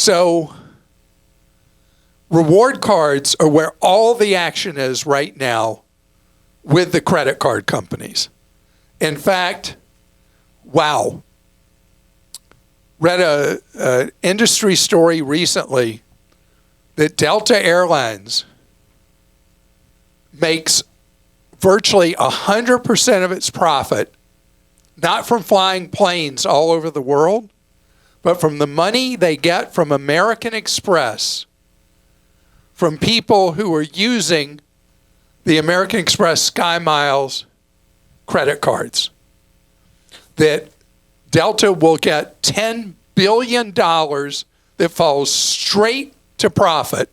So reward cards are where all the action is right now with the credit card companies. In fact, wow. Read an industry story recently that Delta Airlines makes virtually 100% of its profit, not from flying planes all over the world, but from the money they get from American Express, from people who are using the American Express SkyMiles credit cards. That Delta will get $10 billion that falls straight to profit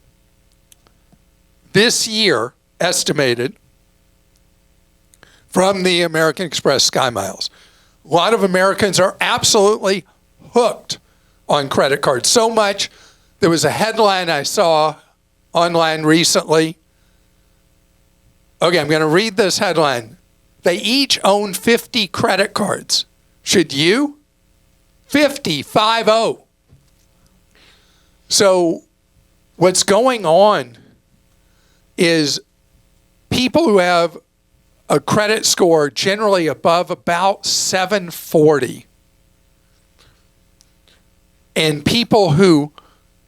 this year, estimated, from the American Express SkyMiles. A lot of Americans are absolutely hooked on credit cards. So much, there was a headline I saw online recently. Okay, I'm going to read this headline. They each own 50 credit cards. Should you? 50. So what's going on is people who have a credit score generally above about 740, and people who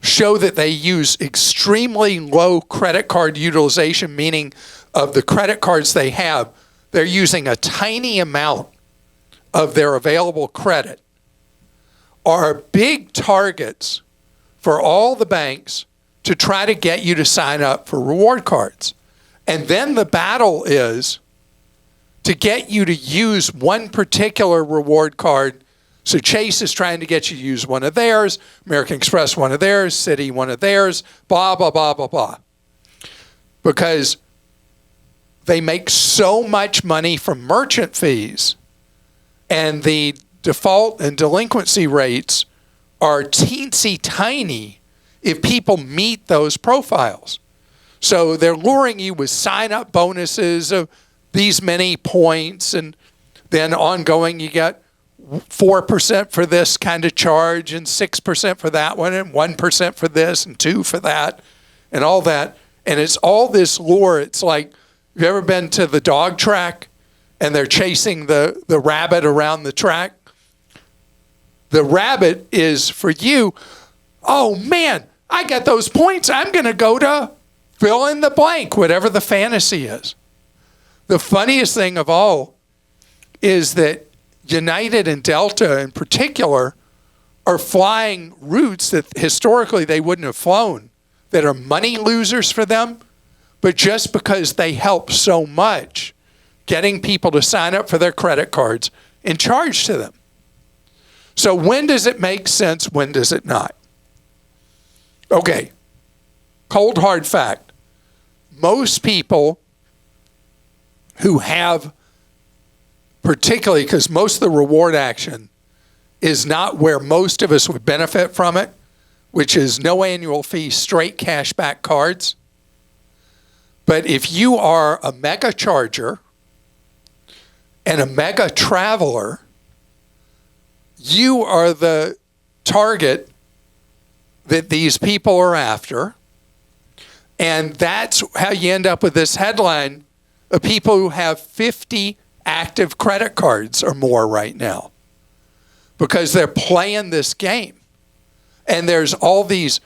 show that they use extremely low credit card utilization, meaning of the credit cards they have, they're using a tiny amount of their available credit, are big targets for all the banks to try to get you to sign up for reward cards. And then the battle is to get you to use one particular reward card. So Chase is trying to get you to use one of theirs, American Express one of theirs, Citi one of theirs, blah, blah, blah, blah, blah. Because they make so much money from merchant fees, and the default and delinquency rates are teensy tiny if people meet those profiles. So they're luring you with sign-up bonuses of these many points, and then ongoing you get 4% for this kind of charge and 6% for that one and 1% for this and 2% for that and all that. And it's all this lure. It's like, have you ever been to the dog track and they're chasing the rabbit around the track? The rabbit is for you, oh man, I got those points. I'm going to go to fill in the blank, whatever the fantasy is. The funniest thing of all is that United and Delta in particular are flying routes that historically they wouldn't have flown, that are money losers for them, but just because they help so much getting people to sign up for their credit cards and charge to them. So when does it make sense? When does it not? Okay, cold hard fact. Most people who have, particularly because most of the reward action is not where most of us would benefit from it, which is no annual fee, straight cash back cards. But if you are a mega charger and a mega traveler, you are the target that these people are after. And that's how you end up with this headline of people who have 50 active credit cards or more right now, because they're playing this game. And there's all these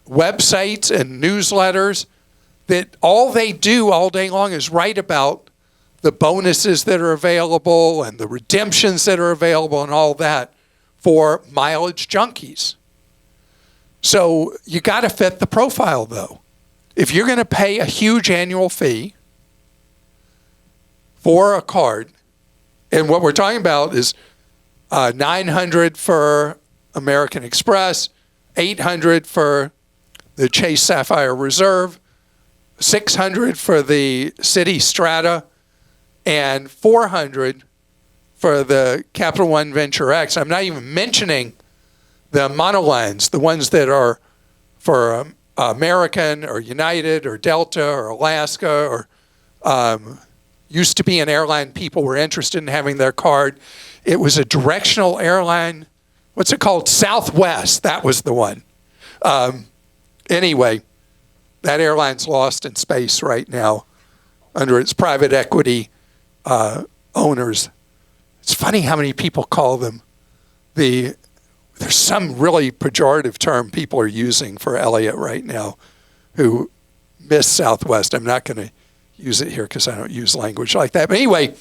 websites and newsletters that all they do all day long is write about the bonuses that are available and the redemptions that are available and all that for mileage junkies. So you got to fit the profile, though. If you're going to pay a huge annual fee for a card, and what we're talking about is $900 for American Express, $800 for the Chase Sapphire Reserve, $600 for the Citi Strata, and $400 for the Capital One Venture X. I'm not even mentioning the monolines, the ones that are for American or United or Delta or Alaska or used to be an airline people were interested in having their card. It was a directional airline. What's it called? Southwest. That was the one. Anyway, that airline's lost in space right now under its private equity owners. It's funny how many people call them there's some really pejorative term people are using for Elliott right now who miss Southwest. I'm not going to use it here because I don't use language like that. But anyway,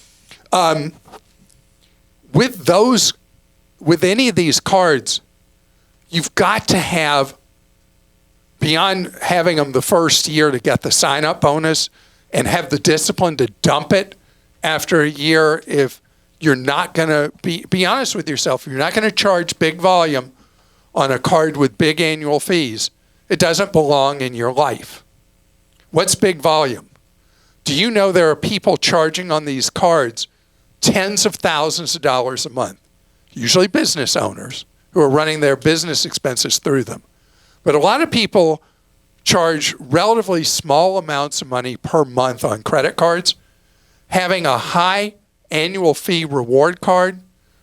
with any of these cards, you've got to have, beyond having them the first year to get the sign-up bonus and have the discipline to dump it after a year if you're not going to be honest with yourself. If you're not going to charge big volume on a card with big annual fees, it doesn't belong in your life. What's big volume? Do you know there are people charging on these cards tens of thousands of dollars a month, usually business owners who are running their business expenses through them? But a lot of people charge relatively small amounts of money per month on credit cards. Having a high annual fee reward card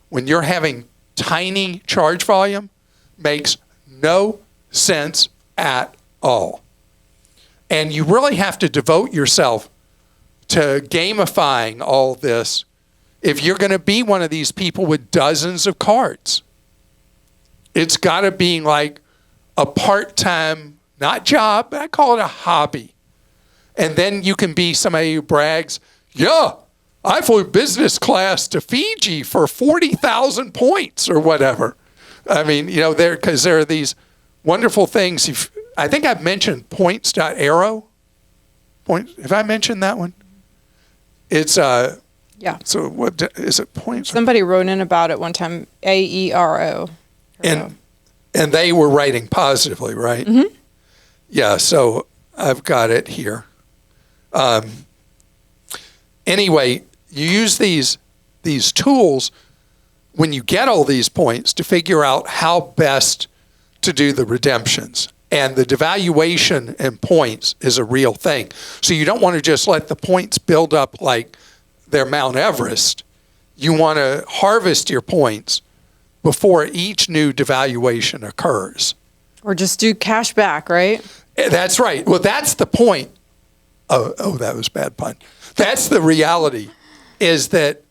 when you're having tiny charge volume makes no sense at all. And you really have to devote yourself to gamifying all this if you're going to be one of these people with dozens of cards. It's got to be like a part-time, not job, I call it a hobby. And then you can be somebody who brags, yeah, I flew business class to Fiji for 40,000 points or whatever. I mean, because there are these wonderful things. I think I've mentioned points.aero. Have I mentioned that one? It's yeah. So what is it? Points. Somebody wrote in about it one time. AERO. And they were writing positively, right? Mm-hmm. Yeah. So I've got it here. Anyway, you use these tools when you get all these points to figure out how best to do the redemptions. And the devaluation in points is a real thing. So you don't want to just let the points build up like they're Mount Everest. You want to harvest your points before each new devaluation occurs. Or just do cash back, right? That's right. Well, that's the point. Oh, that was a bad pun. That's the reality, is that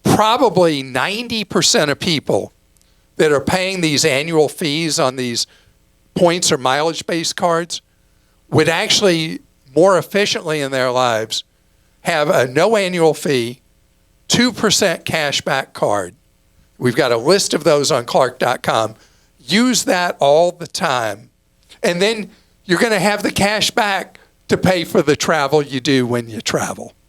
probably 90% of people that are paying these annual fees on these points or mileage-based cards would actually more efficiently in their lives have a no annual fee, 2% cashback card. We've got a list of those on Clark.com. Use that all the time. And then you're going to have the cash back to pay for the travel you do when you travel.